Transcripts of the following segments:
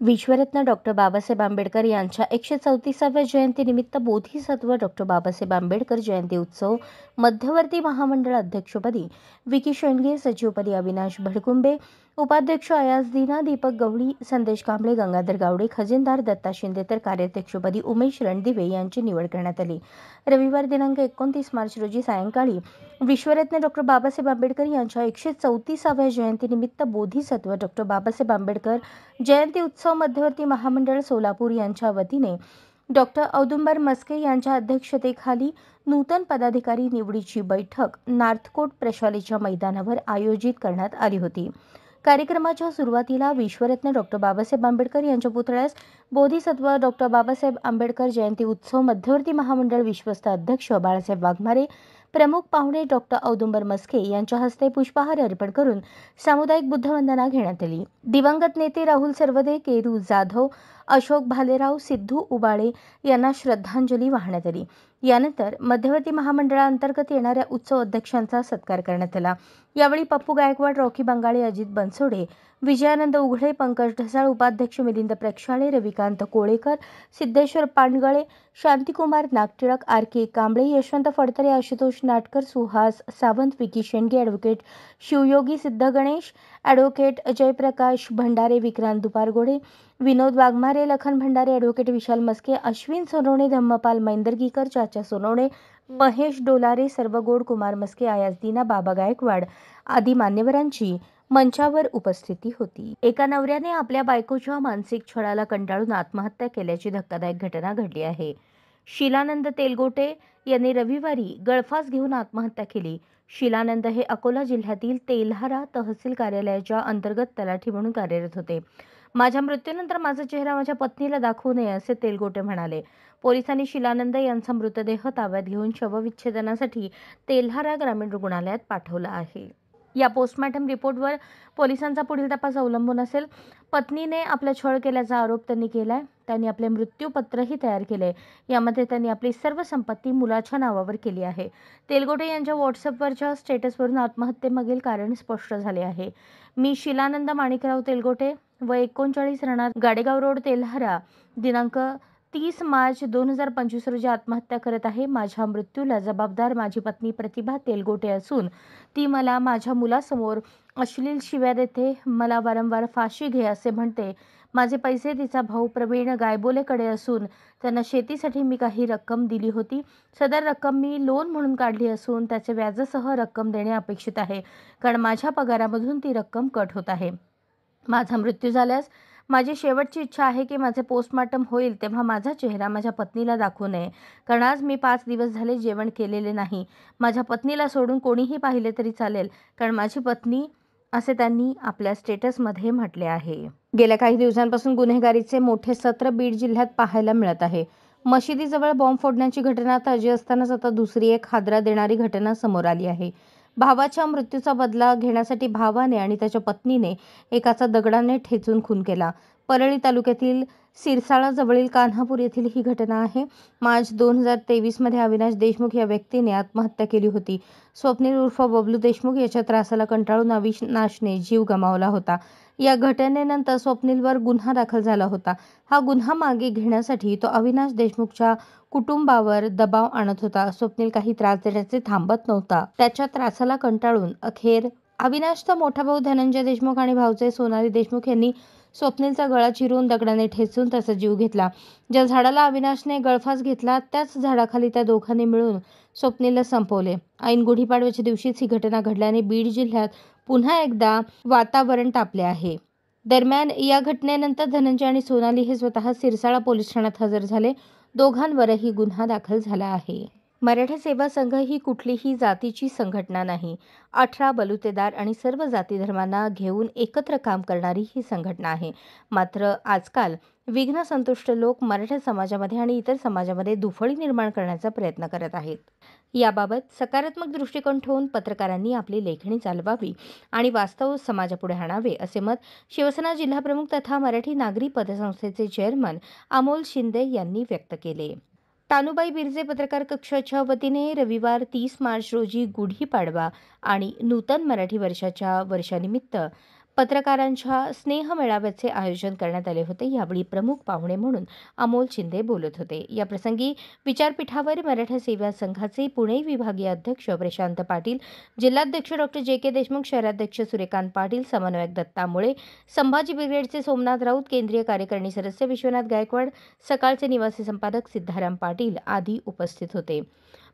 विश्वरत्न doctor Babasaheb Ambedkar यांच्या 134व्या जयंतीनिमित्त Bodhisattva doctor Babasaheb Ambedkar जयंती उत्सव मध्यवर्ती महामंडळ अध्यक्षपदी विकी शेंडगे, सचिवपदी अविनाश भडकुंबे, उपाध्यक्ष अयाज दीना, दीपक गवळी, संदेश कांबळे, गंगाधर गावडे, खजिनदार दत्ता शिंदे तर कार्याध्यक्षपदी उमेश रणदिवे यांची निवड करण्यात आली। रविवार दिनांक 29 मार्च रोजी सायंकाळी विश्वरत्न डॉक्टर बाबासाहेब आंबेडकर यांच्या 134व्या जयंतीनिमित्त बोधिसत्व डॉक्टर बाबासाहेब आंबेडकर जयंती उत्सव मध्यवर्ती महामंडळ सोलापूर यांच्या वतीने डॉक्टर औदुंबर मस्के यांच्या अध्यक्षतेखाली नूतन पदाधिकारी निवडीची बैठक नार्थकोट प्रशालेच्या मैदानावर आयोजित करण्यात आली होती। कार्यक्रमाच्या सुरुवातीला विश्वरत्न डॉक्टर बाबासाहेब आंबेडकर यांच्या पुतळ्यास बोधिसत्व डॉक्टर बाबासाहेब आंबेडकर जयंती उत्सव मध्यवर्ती महामंडळ विश्वस्त अध्यक्ष बाळासाहेब वाघमारे, प्रमुख पाहुणे डॉक्टर औदुंबर मस्के यांच्या हस्ते पुष्पहार अर्पण करून सामुदायिक बुद्धवंदना घेण्यात आली। दिवंगत नेते राहुल सरवदे, केरू जाधव, अशोक भालेराव, सिद्धू उबाळे यांना श्रद्धांजली वाहण्यात आली। यानंतर मध्यवर्ती महामंडळाअंतर्गत येणाऱ्या उत्सव अध्यक्षांचा सत्कार करण्यात आला। यावेळी पप्पू गायकवाड, रॉकी बंगाळे, अजित बनसोडे, विजयानंद उघडे, पंकज ढसाळ, उपाध्यक्ष मिलिंद प्रक्षाळे, रविकांत कोळेकर, सिद्धेश्वर पानगळे, शांतिकुमार नागटिळक, आर के कांबळे, यशवंत फडतरे, आशुतोष नाटकर, सुहास सावंत, विकी शेंडगे, ॲडव्होकेट शिवयोगी सिद्धगणेश, ॲडव्होकेट जयप्रकाश भंडारे, विक्रांत दुपारगोडे, विनोद वाघमारे, लखन भंडारे, ॲडव्होकेट विशाल मस्के, अश्विन सोनवणे, धम्मपाल मैंदर्गीकर, चाचा सोनवणे, महेश डोलारे, सर्वगोड, कुमार मस्के, अयाज दीना, बाबा गायकवाड आदी मान्यवरांची मंचावर उपस्थिती होती। एका नवऱ्याने आपल्या बायकोच्या मानसिक छळाला कंटाळून आत्महत्या केल्याची धक्कादायक घटना घडली आहे। शिलानंद तेलगोटे यांनी रविवारी गळफास घेऊन आत्महत्या केली। शिलानंद हे अकोला जिल्ह्यातील तेल्हारा तहसील कार्यालयाच्या अंतर्गत तलाठी म्हणून कार्यरत होते। माझ्या मृत्यूनंतर माझा चेहरा माझ्या पत्नीला दाखवू नये असे तेलगोटे म्हणाले। पोलिसांनी शिलानंद यांचा मृतदेह ताब्यात घेऊन शवविच्छेदनासाठी तेल्हारा ग्रामीण रुग्णालयात पाठवला आहे। या पोस्टमॉर्टम रिपोर्टवर पोलिसांचा पुढील तपास अवलंबून असेल। पत्नीने आपला छळ केल्याचा आरोप त्यांनी केलाय। त्यांनी आपले मृत्यूपत्रही तयार केले। यामध्ये त्यांनी आपली सर्व संपत्ती मुलाच्या नावावर केली आहे। तेलगोटे यांच्या व्हॉट्सअपवरच्या स्टेटसवरून आत्महत्येमागील कारण स्पष्ट झाले आहे। मी शिलानंद माणिकराव तेलगोटे वय 39 राहणार गाडेगाव रोड तेल्हारा दिनांक 30 मार्च 2025 रोजी आत्महत्या करत आहे। माझ्या मृत्यूला जबाबदार माझी पत्नी प्रतिभा तेलगोटे असून ती मला माझ्या मुलासमोर अश्लील शिव्या देते, मला वारंवार फाशी घे असे म्हणते। माझे पैसे तिचा भाऊ प्रवीण गायबोलेकडे असून त्यांना शेतीसाठी मी काही रक्कम दिली होती। सदर रक्कम मी लोन म्हणून काढली असून त्याचे व्याजासह रक्कम देणे अपेक्षित आहे, कारण माझ्या पगारामधून ती रक्कम कट होत आहे। माझा मृत्यू झाल्यास माझी शेवटची इच्छा आहे की माझे पोस्टमॉर्टम होईल तेव्हा माझा चेहरा माझ्या पत्नीला दाखवू नये, कारण आज मी 5 दिवस झाले जेवण केलेले नाही। माझ्या पत्नीला सोडून कोणीही पाहिले तरी चालेल, कारण माझी पत्नी असे त्यांनी आपल्या स्टेटसमध्ये म्हटले आहे। गेल्या काही दिवसांपासून गुन्हेगारीचे मोठे सत्र बीड जिल्ह्यात पाहायला मिळत आहे। मशिदीजवळ बॉम्ब फोडण्याची घटना ताजी असतानाच आता दुसरी एक हादरा देणारी घटना समोर आली आहे। भावाच्या मृत्यूचा बदला घेण्यासाठी भावाने आणि त्याच्या पत्नीने एकाचा दगडाने ठेचून खून केला। परळी तालुक्यातील सिरसाळा जवळील कान्हापूर येथील ही घटना आहे। मार्च 2023 मध्ये अविनाश देशमुख या व्यक्तीने आत्महत्या केली होती। स्वप्नील उर्फ बबलू देशमुख याच्या त्रासाला कंटाळून अविनाशने जीव गमावला होता। या घटनेनंतर स्वप्नीलवर गुन्हा दाखल झाला होता। हा गुन्हा मागे घेण्यासाठी तो अविनाश देशमुखच्या कुटुंबावर दबाव आणत होता। स्वप्नील काही त्रास देण्याचे थांबत नव्हता। त्याच्या त्रासाला कंटाळून अखेर अविनाशचा मोठा भाऊ धनंजय देशमुख आणि भाऊचे सोनाली देशमुख यांनी स्वप्नीलचा गळा चिरून दगडाने ठेचून त्याचा जीव घेतला। ज्या झाडाला अविनाशने गळफास घेतला त्याच झाडाखाली त्या दोघांनी मिळून स्वप्नीलला संपवले। ऐन गुढीपाडव्याच्या दिवशीच ही घटना घडल्याने बीड जिल्ह्यात पुन्हा एकदा वातावरण तापले आहे। दरम्यान या घटनेनंतर धनंजय आणि सोनाली हे स्वतः सिरसाळा पोलीस ठाण्यात हजर झाले। दोघांवरही गुन्हा दाखल झाला आहे। मराठा सेवा संघ ही कुठलीही जातीची संघटना नाही। 18 बलुतेदार आणि सर्व जाती धर्मांना घेऊन एकत्र काम करणारी ही संघटना आहे। मात्र आजकाल विघ्न संतुष्ट लोक मराठा समाजामध्ये आणि इतर समाजामध्ये दुफळी निर्माण करण्याचा प्रयत्न करत आहेत। याबाबत सकारात्मक दृष्टिकोन ठेवून पत्रकारांनी आपली लेखणी चालवावी आणि वास्तव समाजापुढे आणावे असे मत शिवसेना जिल्हाप्रमुख तथा मराठी नागरी पतसंस्थेचे चेअरमन अमोल शिंदे यांनी व्यक्त केले। तानुबाई बिर्जे पत्रकार कक्षाच्या वतीने रविवार 30 मार्च रोजी गुढीपाडवा आणि नूतन मराठी वर्षाच्या वर्षानिमित्त पत्रकारांच्या स्नेह मेळाव्याचे आयोजन करण्यात आले होते। यावेळी प्रमुख पाहुणे म्हणून अमोल शिंदे बोलत होते। या प्रसंगी विचारपीठावर मराठा सेवा संघाचे पुणे विभागीय अध्यक्ष प्रशांत पाटील, जिल्हाध्यक्ष डॉ. जे.के. देशमुख, शहराध्यक्ष सूर्यकांत पाटील, समन्वयक दत्ता मुळे, संभाजी ब्रिगेडचे सोमनाथ राऊत, केंद्रीय कार्यकारिणी सदस्य विश्वनाथ गायकवाड, सकाळचे निवासी संपादक सिद्धाराम पाटील आदी उपस्थित होते।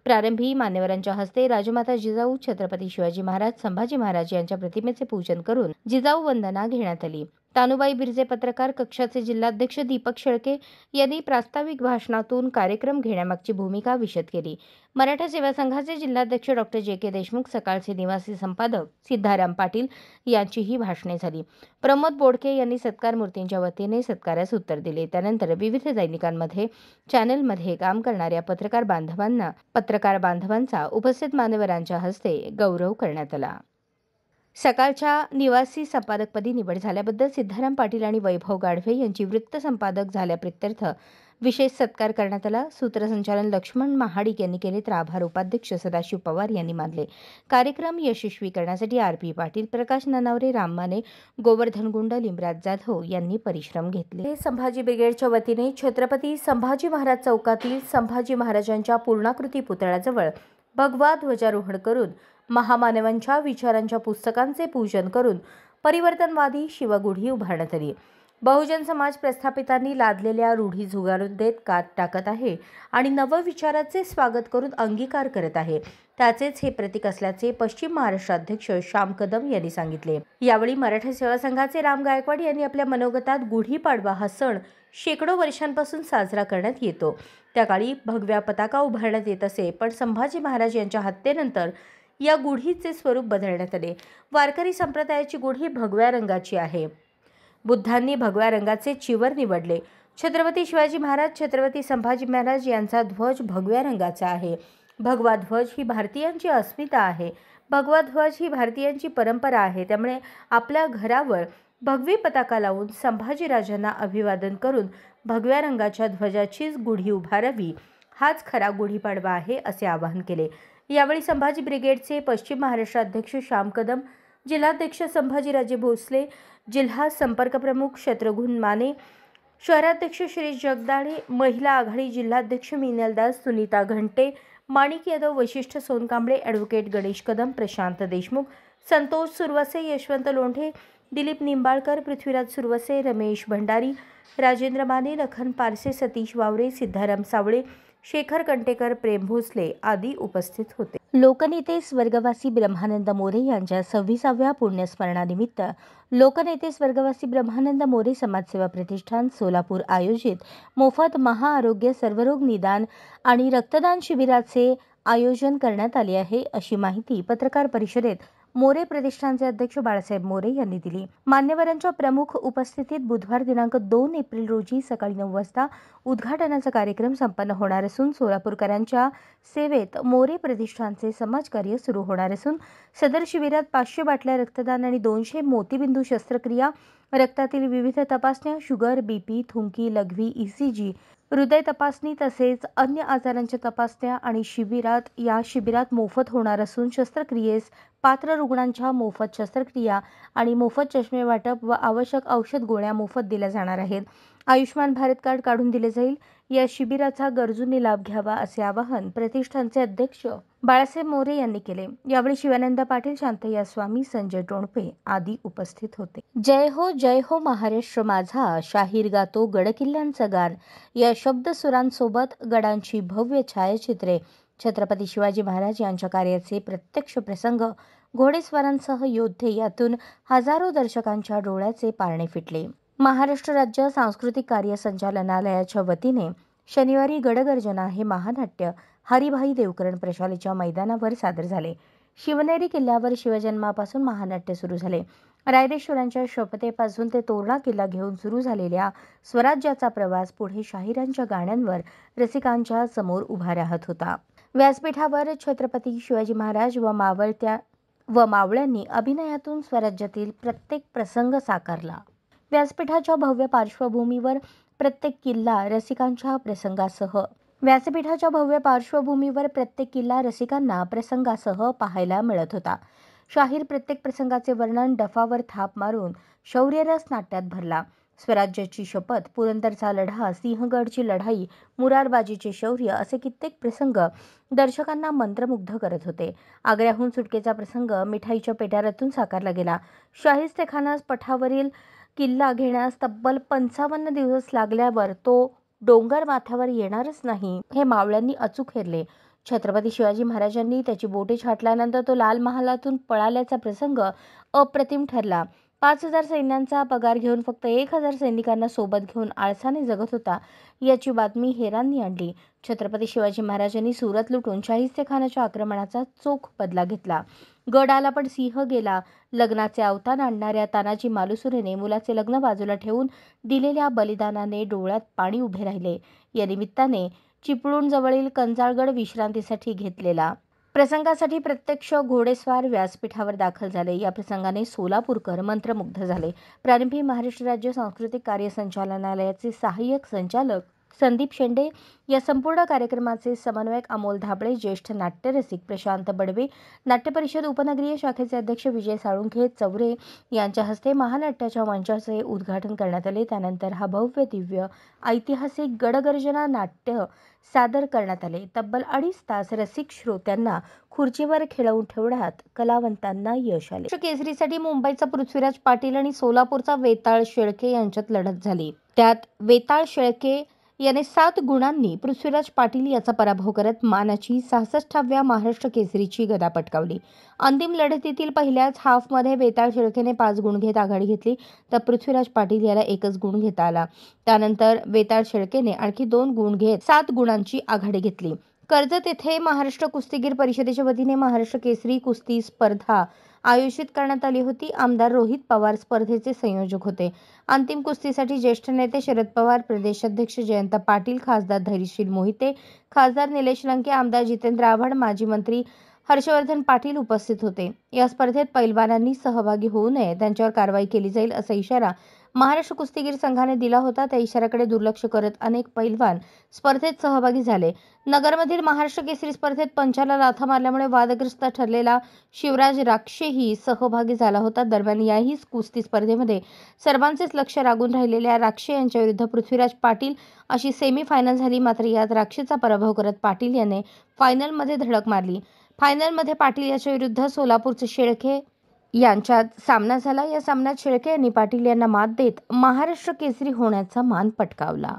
प्रारंभी मान्यवरांच्या हस्ते राजमाता जिजाऊ, छत्रपती शिवाजी महाराज, संभाजी महाराज यांच्या प्रतिमेचे पूजन करून जिजाऊ वंदना घेण्यात आली। तानुबाई बिर्जे पत्रकार कक्षाचे जिल्हाध्यक्ष दीपक शेळके यांनी प्रास्ताविक भाषणातून कार्यक्रम घेण्यामागची भूमिका विशद केली। मराठा सेवा संघाचे जिल्हाध्यक्ष डॉ. जे.के. देशमुख, सकाळचे निवासी संपादक सिद्धाराम पाटील यांचीही भाषणे झाली। प्रमोद बोडके यांनी सत्कार मूर्तींच्या वतीने सत्कारास उत्तर दिले। त्यानंतर विविध दैनिकांमध्ये, चॅनलमध्ये काम करणाऱ्या पत्रकार बांधवांचा उपस्थित मान्यवरांच्या हस्ते गौरव करण्यात आला। सकाळच्या निवासी संपादकपदी निवड झाल्याबद्दल सिद्धाराम पाटील आणि वैभव गाढवे यांची वृत्त संपादक झाल्याप्रित्यर्थ विशेष सत्कार करण्यात आला। सूत्रसंचालन लक्ष्मण महाडिक यांनी केले तर आभार उपाध्यक्ष सदाशिव पवार यांनी मानले। कार्यक्रम यशस्वी करण्यासाठी आर.पी. पाटील, प्रकाश ननावरे, राम माने, गोवर्धन गुंड, लिमराज जाधव यांनी परिश्रम घेतले। संभाजी ब्रिगेडच्या वतीने छत्रपती संभाजी महाराज चौकातील संभाजी महाराजांच्या पूर्णाकृती पुतळ्याजवळ भगवा ध्वजारोहण करून महामानवांच्या विचारांच्या पुस्तकांचे पूजन करून परिवर्तनवादी शिवगुढी उभारण्यात आली। बहुजन समाज प्रस्थापितांनी लादलेल्या रूढी झुगारून देत कात टाकत आहे आणि नवविचाराचे स्वागत करून अंगीकार करत आहे। त्याचेच हे प्रतीक असल्याचे पश्चिम महाराष्ट्र अध्यक्ष श्याम कदम यांनी सांगितले। यावेळी मराठा सेवा संघाचे राम गायकवाड यांनी आपल्या मनोगतात गुढीपाडवा हा सण शेकडो वर्षांपासून साजरा करण्यात येतो। त्याकाळी भगव्या पताका उभारण्यात येत असे, पण संभाजी महाराज यांच्या हत्येनंतर या गुढीचे स्वरूप बदलण्यात आले। वारकरी संप्रदायाची गुढी भगव्या रंगाची आहे। बुद्धांनी भगव्या रंगाचे चिवर निवडले। छत्रपती शिवाजी महाराज, छत्रपती संभाजी महाराज यांचा ध्वज भगव्या रंगाचा आहे। भगवा ध्वज ही भारतीयांची अस्मिता आहे। भगवा ध्वज ही भारतीयांची परंपरा आहे। त्यामुळे आपल्या घरावर भगवी पताका लावून संभाजीराजांना अभिवादन करून भगव्या रंगाच्या ध्वजाचीच गुढी उभारावी, हाच खरा गुढीपाडवा आहे, असे आवाहन केले। यावेळी संभाजी ब्रिगेडचे पश्चिम महाराष्ट्र अध्यक्ष श्याम कदम, जिल्हाध्यक्ष संभाजीराजे भोसले, जिल्हा संपर्क प्रमुख शत्रुघ्न माने, शहराध्यक्ष श्री जगदाळे, महिला आघाडी जिल्हाध्यक्ष मिनलदास, सुनीता घंटे, माणिक यादव, वशिष्ठ सोनकांबळे, ॲडव्होकेट गणेश कदम, प्रशांत देशमुख, संतोष सुरवसे, यशवंत लोंढे, दिलीप निंबाळकर, पृथ्वीराज सुरवसे, रमेश भंडारी, राजेंद्र माने, लखन पारसे, सतीश वावरे, सिद्धाराम सावळे, शेखर कंटेकर, प्रेम भोसले आदी उपस्थित होते। लोकनेते स्वर्गवासी ब्रह्मानंद मोरे यांच्या 26व्या पुण्यस्मरणानिमित्त लोकनेते स्वर्गवासी ब्रह्मानंद मोरे समाजसेवा प्रतिष्ठान सोलापूर आयोजित मोफत महाआरोग्य सर्वरोग निदान आणि रक्तदान शिबिराचे आयोजन करण्यात आले आहे, अशी माहिती पत्रकार परिषदेत मोरे प्रतिष्ठानचे अध्यक्ष बाळासाहेब मोरे यांनी दिली। मान्यवरांच्या प्रमुख उपस्थितीत बुधवार दिनांक 2 एप्रिल रोजी सकाळी 9 वाजता उद्घाटनाचा कार्यक्रम संपन्न होणार असून सोलापूरकरांच्या सेवेत मोरे प्रतिष्ठानचे समाजकार्य सुरू होणार असून सदर शिबिरात 500 बाटल्या रक्तदान आणि 200 मोतीबिंदू शस्त्रक्रिया, रक्तातील विविध तपासण्या, शुगर, बीपी, थुंकी, लघवी, ECG, हृदय तपासणी तसेच अन्य आजारांच्या तपासण्या आणि या शिबिरात मोफत होणार असून शस्त्रक्रियेस पात्र रुग्णांच्या मोफत शस्त्रक्रिया आणि मोफत चष्मे वाटप व आवश्यक औषध गोळ्या मोफत दिल्या जाणार आहेत। आयुष्मान भारत कार्ड काढून दिले जाईल। या शिबिराचा गरजूंनी लाभ घ्यावा, असे आवाहन प्रतिष्ठानचे अध्यक्ष बाळासाहेब मोरे यांनी केले। यावेळी शिवानंद पाटील, शांतय्या स्वामी, संजय टोणपे आदी उपस्थित होते। जय हो महाराष्ट्र माझा, शाहीर गातो गडकिल्ल्यांचं गान या शब्दसुरांसोबत गडांची भव्य छायाचित्रे, छत्रपती शिवाजी महाराज यांच्या कार्याचे प्रत्यक्ष प्रसंग, घोडेस्वारांसह योद्धे यातून हजारो दर्शकांच्या डोळ्याचे पारणे फिटले। महाराष्ट्र राज्य सांस्कृतिक कार्य संचालनालयाच्या वतीने शनिवारी गडगर्जना हे महानाट्य हरिभाई देवकरण प्रशालेच्या मैदानावर सादर झाले। शिवनेरी किल्ल्यावर शिवजन्मापासून महानाट्य सुरू झाले। रायरेश्वरांच्या शपथेपासून ते तोरणा किल्ला घेऊन सुरू झालेल्या स्वराज्याचा प्रवास पुढे शाहिरांच्या गाण्यांवर रसिकांच्या समोर उभा राहत होता। व्यासपीठावर छत्रपती शिवाजी महाराज व मावळ्यांनी अभिनयातून स्वराज्यातील प्रत्येक प्रसंग साकारला। व्यासपीठाच्या भव्य पार्श्वभूमीवर प्रत्येक किल्ला रसिकांना प्रसंगासह पाहायला मिळत होता। शाहीर प्रत्येक प्रसंगाचे वर्णन डफावर थाप मारून शौर्यरस नाट्यात भरला. स्वराज्याची शपथ, पुरंदरचा लढा, सिंहगडची लढाई, मुरारबाजीचे शौर्य असे कित्येक प्रसंग दर्शकांना मंत्रमुग्ध करत होते. आग्र्याहून सुटकेचा प्रसंग मिठाईच्या पेटाऱ्यातून साकारला गेला. शाहिस्तेखानास पठावरील किल्ला घेण्यास तब्बल 55 दिवस लागल्यावर तो डोंगर माथ्यावर येणारच नाही हे मावळ्यांनी अचूक हेरले. छत्रपती शिवाजी महाराजांनी त्याची बोटे छाटल्यानंतर तो लाल महालातून पळाल्याचा प्रसंग अप्रतिम ठरला. 5,000 सैन्यांचा पगार घेऊन फक्त 1,000 सैनिकांना सोबत घेऊन आळसाने जगत होता याची बातमी हेरांनी आणली. छत्रपती शिवाजी महाराजांनी सुरत लुटून शाहिस्तेखानाच्या आक्रमणाचा चोख बदला घेतला. गड आला पण सिंह गेला. लग्नाचे अवतान आणणाऱ्या तानाजी मालुसरेने मुलाचे लग्न बाजूला ठेवून दिलेल्या बलिदानाने डोळ्यात पाणी उभे राहिले. या निमित्ताने चिपळूण जवळील कंजाळगड विश्रांतीसाठी घेतलेला प्रसंगासाठी प्रत्यक्ष घोडेस्वार व्यासपीठावर दाखल झाले. या प्रसंगाने सोलापूरकर मंत्रमुग्ध झाले. प्रारंभी महाराष्ट्र राज्य सांस्कृतिक कार्य संचालनालयाचे सहाय्यक संचालक संदीप शेंडे, या संपूर्ण कार्यक्रमाचे समन्वयक अमोल धाबळे, ज्येष्ठ नाट्यरसिक प्रशांत बडवे, नाट्य परिषद उपनगरीय शाखेचे अध्यक्ष विजय साळुंखे चौरे यांच्या हस्ते महानाट्याच्या मंचाचे उद्घाटन करण्यात आले. त्यानंतर हा भव्य दिव्य ऐतिहासिक गडगर्जना नाट्य सादर करण्यात आले. तब्बल 2.5 तास रसिक श्रोत्यांना खुर्चीवर खेळवून ठेवण्यात कलावंतांना यश आले. केसरीसाठी मुंबईचा पृथ्वीराज पाटील आणि सोलापूरचा वेताळ शेळके यांच्यात लढत झाली. त्यात वेताळ शेळके याने 7 गुणांनी पृथ्वीराज पाटील याचा पराभव करत मानाची 66व्या महाराष्ट्र केसरीची गदा पटकावली. अंतिम लढतीतील पहिल्याच हाफमध्ये वेताळ शेळकेने 5 गुण घेत आघाडी घेतली तर पृथ्वीराज पाटील याला 1च गुण घेता आला. त्यानंतर वेताळ शेळकेने आणखी 2 गुण घेत 7 गुणांची आघाडी घेतली. कर्जत येथे महाराष्ट्र कुस्तीगीर परिषदेच्या वतीने महाराष्ट्र केसरी कुस्ती स्पर्धा आयोजित करण्यात आली होती. आमदार रोहित पवार स्पर्धेचे संयोजक होते. अंतिम कुस्तीसाठी ज्येष्ठ नेते शरद पवार, प्रदेशाध्यक्ष जयंत पाटील, खासदार धैर्यशील मोहिते, खासदार निलेश लंके, आमदार जितेंद्र आव्हाड, माजी मंत्री हर्षवर्धन पाटील उपस्थित होते. या स्पर्धेत पैलवानांनी सहभागी होऊ नये, त्यांच्यावर कारवाई केली जाईल असा इशारा महाराष्ट्र कुस्तीगीर संघाने दिला होता. त्या इशाऱ्याकडे दुर्लक्ष करत अनेक पैलवान स्पर्धेत सहभागी झाले. नगरमधील महाराष्ट्र केसरी स्पर्धेत पंचाला लाथा मारल्यामुळे वादग्रस्त ठरलेला शिवराज राक्षेही सहभागी झाला होता. दरम्यान याही कुस्ती स्पर्धेमध्ये सर्वांचेच लक्ष लागून राहिलेल्या राक्षे यांच्या विरुद्ध पृथ्वीराज पाटील अशी सेमी फायनल झाली. मात्र यात राक्षेचा पराभव करत पाटील याने फायनलमध्ये धडक मारली. फायनलमध्ये पाटील याच्या विरुद्ध सोलापूरचे शेळके यांच्यात सामना झाला. या सामन्यात शेळके यांनी पाटील यांना मात देत महाराष्ट्र केसरी होण्याचा मान पटकावला.